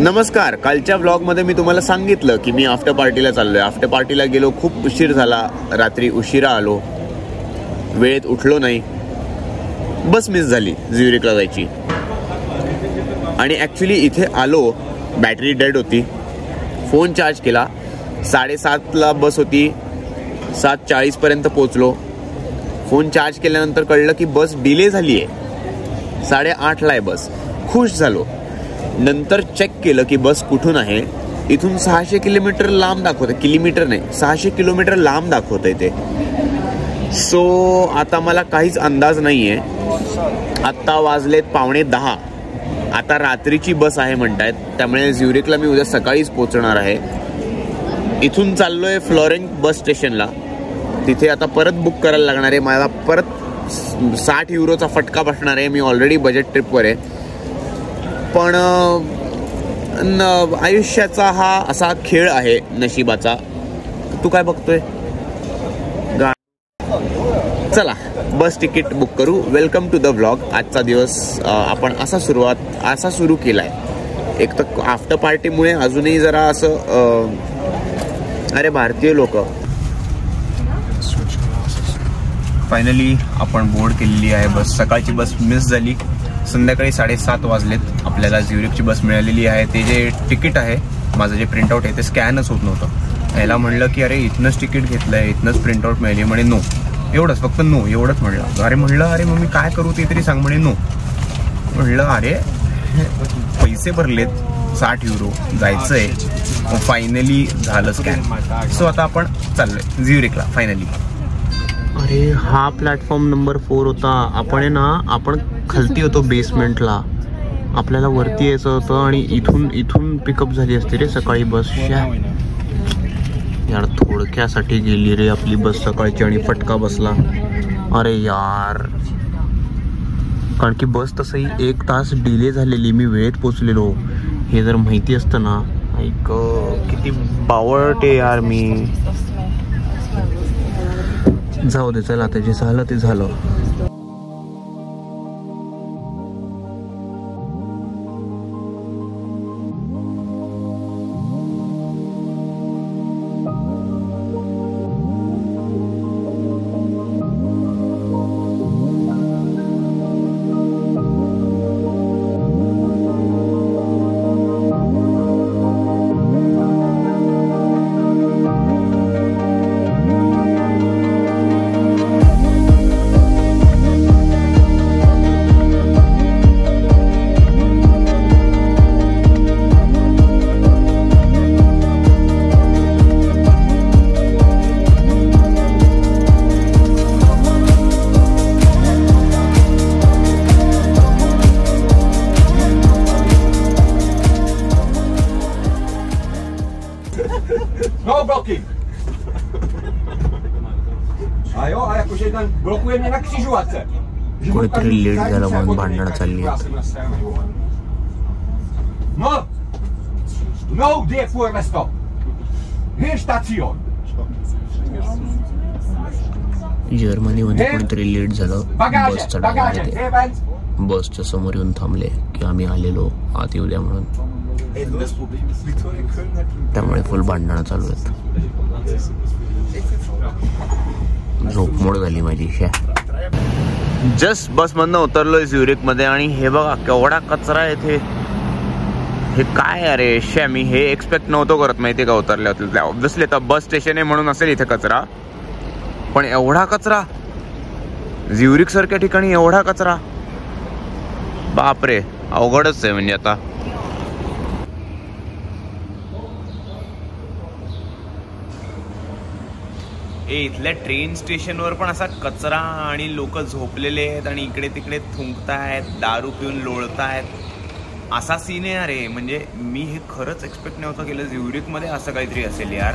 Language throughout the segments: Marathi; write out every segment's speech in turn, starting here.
नमस्कार. कालच्या व्लॉगमध्ये मी तुम्हाला सांगितलं की मी आफ्टर पार्टीला चाललोय. आफ्टर पार्टीला गेलो, खूप उशीर झाला, रात्री उशिरा आलो, वेळेत उठलो नाही, बस मिस झाली ज्युरिकला जायची. आणि ॲक्च्युली इथे आलो, बॅटरी डेड होती, फोन चार्ज केला, 7:30ला बस होती, 7:40पर्यंत पोचलो. फोन चार्ज केल्यानंतर कळलं की बस डिले झाली आहे, 8:30ला आहे बस. खुश झालो. नंतर चेक केलं की बस कुठून आहे. इथून 600 किलोमीटर लांब दाखवतं, किलोमीटर नाही 600 किलोमीटर लांब दाखवतं इथे. सो आता मला काहीच अंदाज नाही आहे. आत्ता वाजलेत 9:15. आता रात्रीची बस आहे म्हणतायत, त्यामुळे ज्युरिकला मी उद्या सकाळीच पोचणार आहे. इथून चाललोय फ्लोरेंट बस स्टेशनला. तिथे आता परत बुक करायला लागणार आहे. मला परत 60 युरोचा फटका बसणार आहे. मी ऑलरेडी बजेट ट्रिपवर आहे. पण आयुष्याचा हा असा खेळ आहे नशिबाचा. तू काय बघतोय? चला बस तिकीट बुक करू. Welcome to the vlog. आजचा दिवस आपण असा सुरू केलाय. एक तर आफ्टर पार्टीमुळे अजूनही जरा असं अरे भारतीय लोक. फायनली आपण बोर्ड केलेली आहे बस. सकाळची बस मिस झाली. संध्याकाळी 7:30 वाजलेत. आपल्याला ज्युरिकची बस मिळालेली आहे. ते जे तिकीट आहे माझं, जे प्रिंटआउट आहे ते स्कॅनच होत नव्हतं. याला म्हणलं की अरे इथनंच तिकीट घेतलंय, इथनंच प्रिंटआउट मिळाली. म्हणे नो, एवढंच, फक्त नो एवढंच म्हणलं. अरे मग मी काय करू ते तरी सांग. म्हणे नो. म्हणलं अरे पैसे भरलेत 60 युरो, जायचंय. फायनली झालं स्कॅन. सो आता आपण चाललोय ज्युरिकला फायनली. अरे हा प्लॅटफॉर्म नंबर 4 होता. आपण खालती होतो बेसमेंटला. आपल्याला वरती यायचं होतं आणि इथून पिकअप झाली असते रे सकाळी बस. यार थोडक्यासाठी गेली रे आपली बस सकाळची आणि फटका बसला. अरे यार, कारण की बस तसंही 1 तास डिले झालेली. मी वेळेत पोचलेलो. हे जर माहिती असतं ना, ऐक किती बावळटे यार मी. जाऊ दे, चला आता जे झालं ते झालं. No bloking! A jakože ten blokuje mě na křižovatce. कोणीतरी लेट झालं म्हणून भांडणं चालली. No! No, dear fuere stop! Hier station! जर्मनीमध्ये कोणीतरी लेट झालं बस चढायला. बसच्या समोर येऊन थांबले की आम्ही आलेलो, आत येऊ द्या म्हणून. त्यामुळे फुल भांडणं चालू आहेत. झोपमोड झाली माझी. जस्ट बस मधनं उतरलोय ज्युरिक मध्ये आणि हे बघा केवढा कचरा येथे. हे काय अरे मी हे एक्सपेक्ट नव्हतो करत माहिती का उतरल्या होते. ऑब्व्हियसली आता बस स्टेशन आहे म्हणून असेल इथे कचरा, पण एवढा कचरा ज्युरिक सारख्या ठिकाणी, एवढा कचरा, बापरे अवघडच आहे. म्हणजे आता इथल्या ट्रेन स्टेशनवर पण असा कचरा आणि लोक झोपलेले आहेत आणि इकडे तिकडे थुंकतायत, दारू पिऊन लोळतायत, असा सीन आहे. अरे म्हणजे मी हे खरंच एक्सपेक्ट नव्हतं केलं ज्युरिकमध्ये असं काहीतरी असेल यार.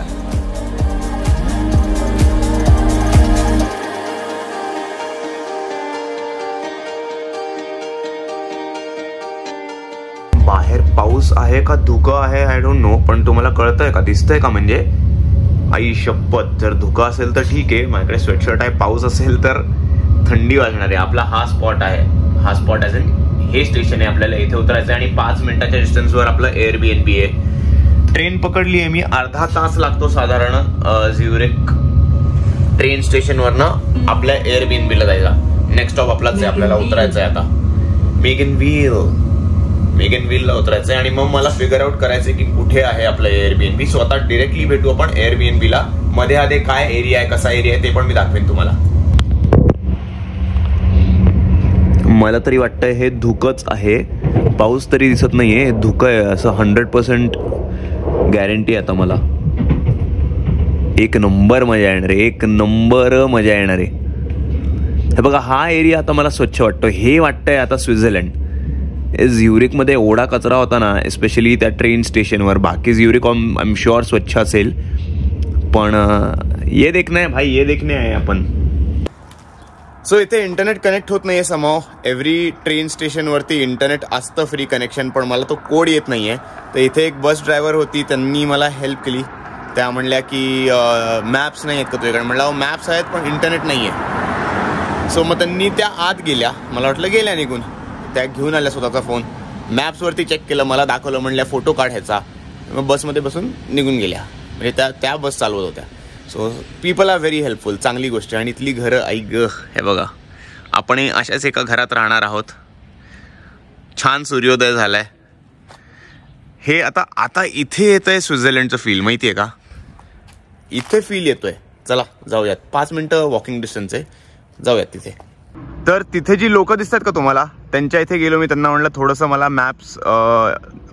बाहेर पाऊस आहे का धुकं आहे आय डोंट नो, पण तुम्हाला कळतंय का, दिसतंय का? म्हणजे आई शपथ, जर धुकं असेल तर ठीक आहे, माझ्याकडे स्वेटशर्ट आहे. पाऊस असेल तर थंडी वाजणार आहे. आपला हा स्पॉट आहे, हा स्पॉट ॲज इन हे स्टेशन आहे, आपल्याला इथे उतरायचं आहे आणि 5 मिनिटाच्या डिस्टन्सवर आपलं Airbnb आहे. ट्रेन पकडली आहे मी, अर्धा तास लागतो साधारण झ्युरिक ट्रेन स्टेशनवरनं आपल्या Airbnb ला जायला. नेक्स्ट स्टॉप आपलाच आहे, आपल्याला उतरायचं आहे आता मेगनविलला उतरायचं आहे आणि मग मला फिगर आउट करायचंय की कुठे आहे आपलं Airbnb. सो आता डिरेक्टली भेटू आपण Airbnb ला. मध्ये आधी काय एरिया आहे, कसा एरिया आहे ते पण मी दाखवेन तुम्हाला. मला तरी वाटतंय हे धुकंच आहे, पाऊस तरी दिसत नाहीये, धुकं आहे असं 100% गॅरंटी. आता मला एक नंबर मजा येणार आहे, एक नंबर मजा येणार आहे. हे बघा, हा एरिया आता मला स्वच्छ वाटतो. हे वाटतंय आता स्वित्झर्लंड. झ्युरिकमध्ये एवढा कचरा होता ना, एस्पेशली त्या ट्रेन स्टेशनवर. बाकी झ्युरिक आय एम शुअर स्वच्छ असेल, पण ये देखणे आहे भाई, ये देखणे आहे आपण. सो इथे इंटरनेट कनेक्ट होत नाहीये समहाव. एव्हरी ट्रेन स्टेशनवरती इंटरनेट असतं फ्री कनेक्शन, पण मला तो कोड येत नाहीये. तर इथे एक बस ड्रायव्हर होती, त्यांनी मला हेल्प केली. त्या म्हणल्या की मॅप्स नाही आहेत का तुझ्याकडे. म्हणलं मॅप्स आहेत पण इंटरनेट नाही आहे. सो मग त्यांनी त्या आत गेल्या, मला वाटलं गेल्या निघून. त्या घेऊन आल्या स्वतःचा फोन, मॅप्सवरती चेक केलं, मला दाखवलं, म्हणल्या फोटो काढायचा. मग बसमध्ये बसून निघून गेल्या. म्हणजे त्या बस चालवत होत्या. So people are very helpful, चांगली गोष्ट. आणि इथली घरं ऐक, हे बघा, आपण अशाच एका घरात राहणार आहोत. छान सूर्योदय झालाय. हे आता इथे येतंय स्वित्झर्लंडचं फील, माहितीये का. इथे फील येतोय. चला जाऊयात, 5 मिनिटं वॉकिंग डिस्टन्स आहे, जाऊयात तिथे. तर तिथे जी लोक दिसतात का तुम्हाला, त्यांच्या इथे गेलो मी. त्यांना म्हणलं थोडंसं मला मॅप्स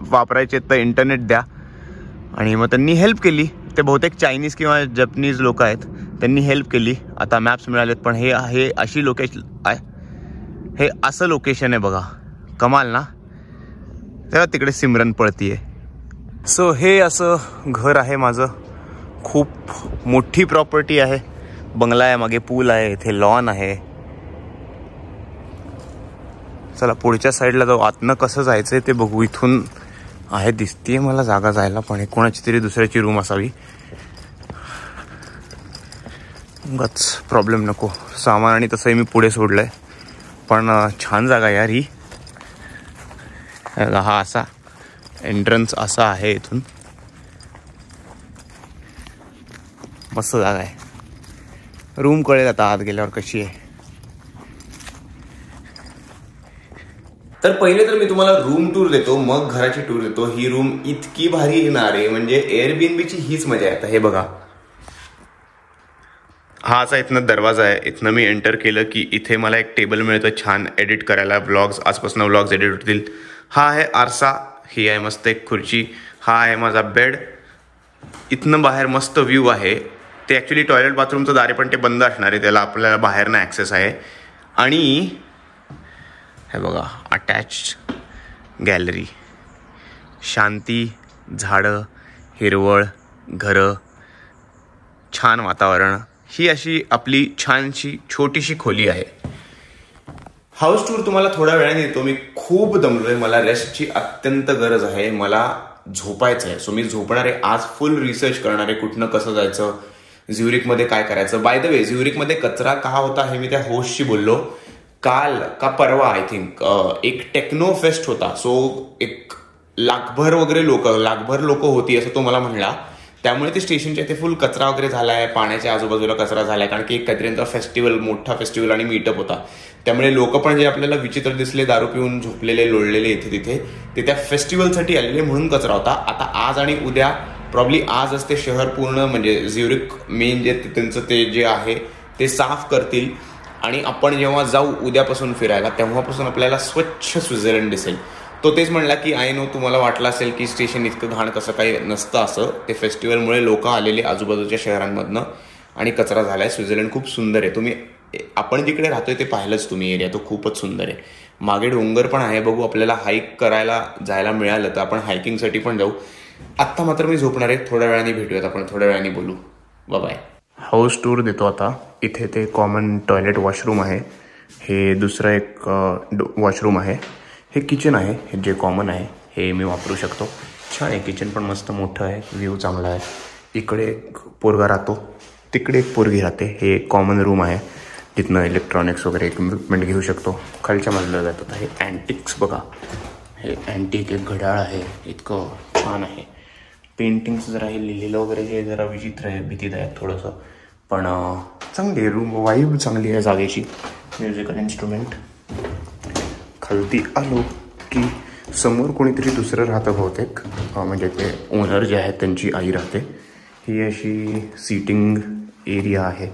वापरायचे तर इंटरनेट द्या. आणि मग त्यांनी हेल्प केली. ते बहुतेक चायनीज किंवा जपनीज लोक आहेत, त्यांनी हेल्प केली. आता मॅप्स मिळालेत. पण हे आहे अशी लोकेशन आहे, हे असं लोकेशन आहे बघा, कमाल ना. तेव्हा तिकडे सिमरन पळतीये. सो हे असं घर आहे माझं. खूप मोठी प्रॉपर्टी आहे, बंगला आहे, मागे पूल आहे, इथे लॉन आहे. चला पुढच्या साईडला जाऊ. आतनं कसं जायचंय ते बघू. इथून आहे, दिसतीये मला जागा जायला, पण कोणाची तरी दुसऱ्याची रूम असावी. गच प्रॉब्लेम नको. सामान आणि तसंही मी पुढे सोडलंय, पण छान जागा यार ही. हा असा एंट्रन्स असा आहे, इथून मस्त जागा आहे. रूम कळेल आता आत गेल्यावर कशी आहे. तर पहिले तर मी तुम्हाला रूम टूर देतो, मग घराची टूर देतो. ही रूम इतकी भारी येणार आहे, म्हणजे Airbnbची हीच मजा आहे. आता हे बघा, हा असा इथनं दरवाजा आहे. इथनं मी एंटर केलं की इथे मला एक टेबल मिळतं छान एडिट करायला. व्लॉग्स, आजपासून व्लॉग्स एडिट होतील. हा आहे आरसा, ही आहे मस्त एक खुर्ची. हा आहे माझा बेड. इथनं बाहेर मस्त व्ह्यू आहे. ते ॲक्च्युली टॉयलेट बाथरूमचं दार आहे, पण ते बंद असणार आहे, त्याला आपल्याला बाहेरनं ॲक्सेस आहे. आणि हे बघा, अटॅच्ड गॅलरी, शांती, झाडं, हिरवळ, घरं, छान वातावरण. ही अशी आपली छानशी छोटीशी खोली आहे. हाऊस टूर तुम्हाला थोड्या वेळाने देतो. मी खूप दमलोय, मला रेस्टची अत्यंत गरज आहे, मला झोपायचं आहे. सो मी झोपणार आहे. आज फुल रिसर्च करणार आहे, कुठनं कसं जायचं, झ्युरिकमध्ये काय करायचं. बाय द वे, झ्युरिकमध्ये कचरा का होता हे मी त्या होस्टशी बोललो. काल का परवा आय थिंक एक टेक्नो फेस्ट होता. सो एक लाखभर लोक होती असं तो मला म्हणला. त्यामुळे ते स्टेशनच्या इथे फुल कचरा वगैरे झालाय, पाण्याच्या आजूबाजूला कचरा झालाय, कारण की एक काहीतरी फेस्टिवल, मोठा फेस्टिवल आणि मीटअप होता. त्यामुळे लोक पण जे आपल्याला विचित्र दिसले, दारू पिऊन झोपलेले, लोळलेले इथे तिथे, ते त्या फेस्टिवलसाठी आलेले म्हणून कचरा होता. आता आज आणि उद्या, प्रॉब्ली आज असते शहर पूर्ण, म्हणजे झ्युरिक मेन जे त्यांचं ते जे आहे ते साफ करतील. आणि आपण जेव्हा जाऊ उद्यापासून फिरायला, तेव्हापासून आपल्याला स्वच्छ स्वित्झर्लंड दिसेल. तो तेच म्हणला की आय नो तुम्हाला वाटलं असेल की स्टेशन इतकं घाण कसं काही नसतं. असं ते फेस्टिवलमुळे लोक आलेले आजूबाजूच्या शहरांमधनं आणि कचरा झालाय. स्वित्झर्लंड खूप सुंदर आहे. आपण जिकडे राहतोय ते पाहिलंच तुम्ही एरिया, तो खूपच सुंदर आहे. मागे डोंगर पण आहे, बघू आपल्याला हाईक करायला जायला मिळालं तर आपण हायकिंगसाठी पण जाऊ. आत्ता मात्र मी झोपणार आहे. थोड्या वेळाने भेटूयात, आपण थोड्या वेळाने बोलू. बाय. हाऊस टूर देतो आता. इथे ते कॉमन टॉयलेट वॉशरूम आहे. हे दुसरं एक वॉशरूम आहे. हे किचन आहे, हे जे कॉमन आहे हे मी वापरू शकतो. छान आहे किचन, पण मस्त मोठं आहे, व्ह्यू चांगला आहे. इकडे एक पोरगा राहतो, तिकडे एक पोरगी राहते. हे एक कॉमन रूम आहे. तिथनं इलेक्ट्रॉनिक्स वगैरे इक्विपमेंट घेऊ शकतो. खालच्या मजल्याला जातात. हे अँटिक्स बघा, हे अँटिक एक घड्याळ आहे, इतकं छान आहे. पेंटिंग्स जरा हे लिहिलेलं वगैरे जे जरा विचित्र आहे, भीतीदायक थोडंसं, पण चांगली आहे. रूम वाईब चांगली आहे जागेची. Musical instrument. खालती आलो की समोर कोणीतरी दुसरं राहतं बहुतेक, म्हणजे ते ओनर जे आहेत त्यांची आई राहते. ही अशी सीटिंग एरिया आहे.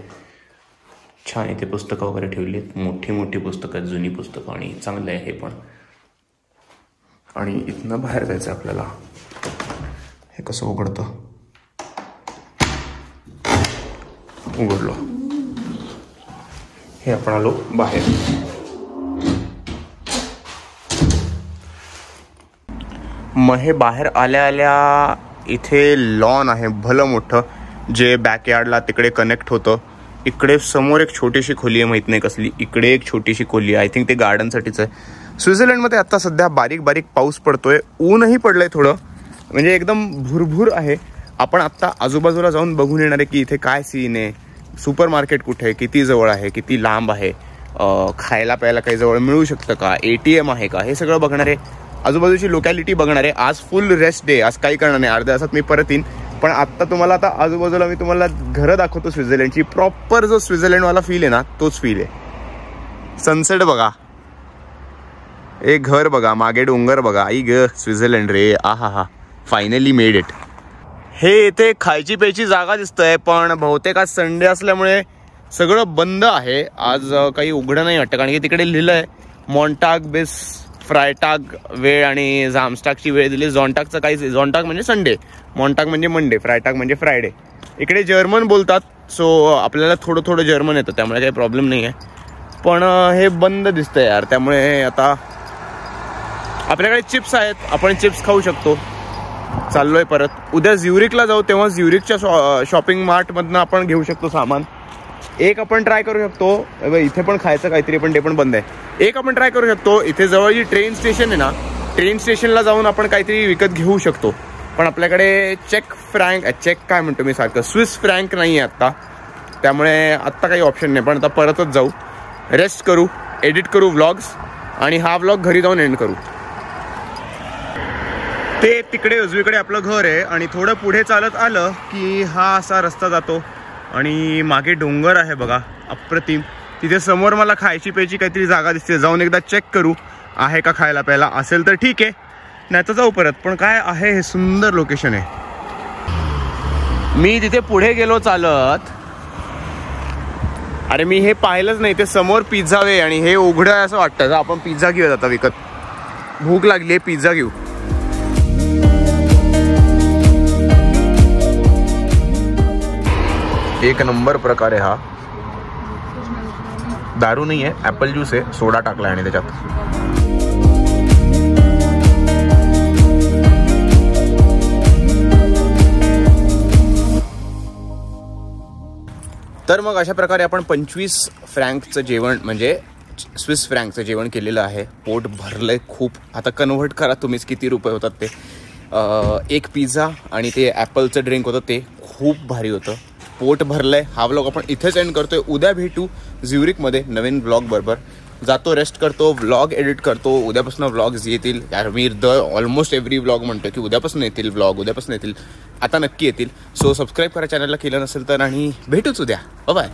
छान इथे पुस्तकं वगैरे ठेवली आहेत, मोठी मोठी पुस्तकं, जुनी पुस्तकं, आणि चांगलं आहे हे पण. आणि इथनं बाहेर जायचं आपल्याला. हे कसं उघडतं? उघडलो. हे आपण आलो बाहेर. मग हे बाहेर आल्या आल्या इथे लॉन आहे भलं मोठं, जे बॅकयार्डला तिकडे कनेक्ट होतं. इकडे समोर एक छोटीशी खोली आहे, माहीत नाही कसली. इकडे एक छोटीशी खोली आहे, आय थिंक ते गार्डनसाठीच आहे. स्वित्झर्लंडमध्ये आता सध्या बारीक बारीक पाऊस पडतोय, ऊनही पडलंय थोडं, म्हणजे एकदम भुरभुर आहे. आपण आत्ता आजूबाजूला जाऊन बघून येणार आहे की इथे काय सीन आहे, सुपर मार्केट कुठे आहे, किती जवळ आहे, किती लांब आहे, खायला प्यायला काही जवळ मिळू शकतं का, ATM आहे का, हे सगळं बघणार आहे. आजूबाजूची लोकॅलिटी बघणार आहे. आज फुल रेस्ट डे, आज काही करणार नाही. अर्ध्या तासात मी परत येईन. पण आत्ता तुम्हाला आता आजूबाजूला मी तुम्हाला घरं दाखवतो स्वित्झर्लंडची. प्रॉपर जो स्वित्झर्लंडवाला फील आहे ना, तोच फील आहे. सनसेट बघा, एक घर बघा, मागे डोंगर बघा. आई ग स्वित्झर्लंड रे, आहा हा, फायनली मेड इट. हे इथे खायची प्यायची जागा दिसतंय, पण बहुतेक आज संडे असल्यामुळे सगळं बंद आहे. आज काही उघडं नाही वाटतं, कारण की तिकडे लिहिलंय मॉन्टाग बेस फ्रायटाग वेळ आणि झामस्टागची वेळ दिली. झॉन्टागचं काही, झॉन्टाग म्हणजे संडे, मॉन्टाग म्हणजे मंडे, फ्रायटाग म्हणजे फ्रायडे. इकडे जर्मन बोलतात, सो आपल्याला थोडं थोडं जर्मन येतं, त्यामुळे काही प्रॉब्लेम नाही आहे. पण हे बंद दिसतंय यार, त्यामुळे आता आपल्याकडे चिप्स आहेत, आपण चिप्स खाऊ शकतो. चाललोय परत. उद्या ज्युरिकला जाऊ, तेव्हा ज्युरिकच्या शॉपिंग मार्टमधनं आपण घेऊ शकतो सामान. एक आपण ट्राय करू शकतो, इथे पण खायचं काहीतरी, पण ते पण बंद आहे. एक आपण ट्राय करू शकतो, इथे जवळ जी ट्रेन स्टेशन आहे ना, ट्रेन स्टेशनला जाऊन आपण काहीतरी विकत घेऊ शकतो. पण आपल्याकडे चेक काय म्हणतो मी सारखं, स्विस फ्रँक नाही आहे आत्ता, त्यामुळे आत्ता काही ऑप्शन नाही. पण आता परतच जाऊ, रेस्ट करू, एडिट करू व्लॉग्स, आणि हा व्लॉग घरी जाऊन एंड करू. ते तिकडे उजवीकडे आपलं घर आहे, आणि थोडं पुढे चालत आलं की हा असा रस्ता जातो, आणि मागे डोंगर आहे बघा, अप्रतिम. तिथे समोर मला खायची प्यायची काहीतरी जागा दिसते. जाऊन एकदा चेक करू आहे का खायला प्यायला. असेल तर ठीक आहे, नाही तर जाऊ परत. पण काय आहे, हे सुंदर लोकेशन आहे. मी तिथे पुढे गेलो चालत, अरे मी हे पाहिलंच नाही. ते समोर पिझ्झा वे, आणि हे उघडं आहे असं वाटतं. आपण पिझ्झा घेऊयात आता विकत. भूक लागली आहे, पिझ्झा घेऊ. एक नंबर प्रकार आहे हा. दारू नाही आहे, ॲपल ज्यूस आहे, सोडा टाकला आणि त्याच्यात. तर मग अशा प्रकारे आपण 25 फ्रँकचं जेवण, म्हणजे स्विस फ्रँकचं जेवण केलेलं आहे. पोट भरलंय खूप. आता कन्व्हर्ट करा तुम्हीच किती रुपये होतात ते. एक पिझ्झा आणि ते ॲपलचं ड्रिंक होतं, ते खूप भारी होतं. पोट भरलंय. हा व्लॉग आपण इथेच एंड करतोय. उद्या भेटू ज्युरिकमध्ये नवीन व्लॉग बरोबर. जातो, रेस्ट करतो, व्लॉग एडिट करतो. उद्यापासून व्लॉग्स येतील यार. मी ऑलमोस्ट एव्हरी व्लॉग म्हणतो की उद्यापासून येतील व्लॉग, उद्यापासून येतील. आता नक्की येतील. सो सबस्क्राईब करा चॅनलला केलं नसेल तर, आणि भेटूच उद्या. बाय.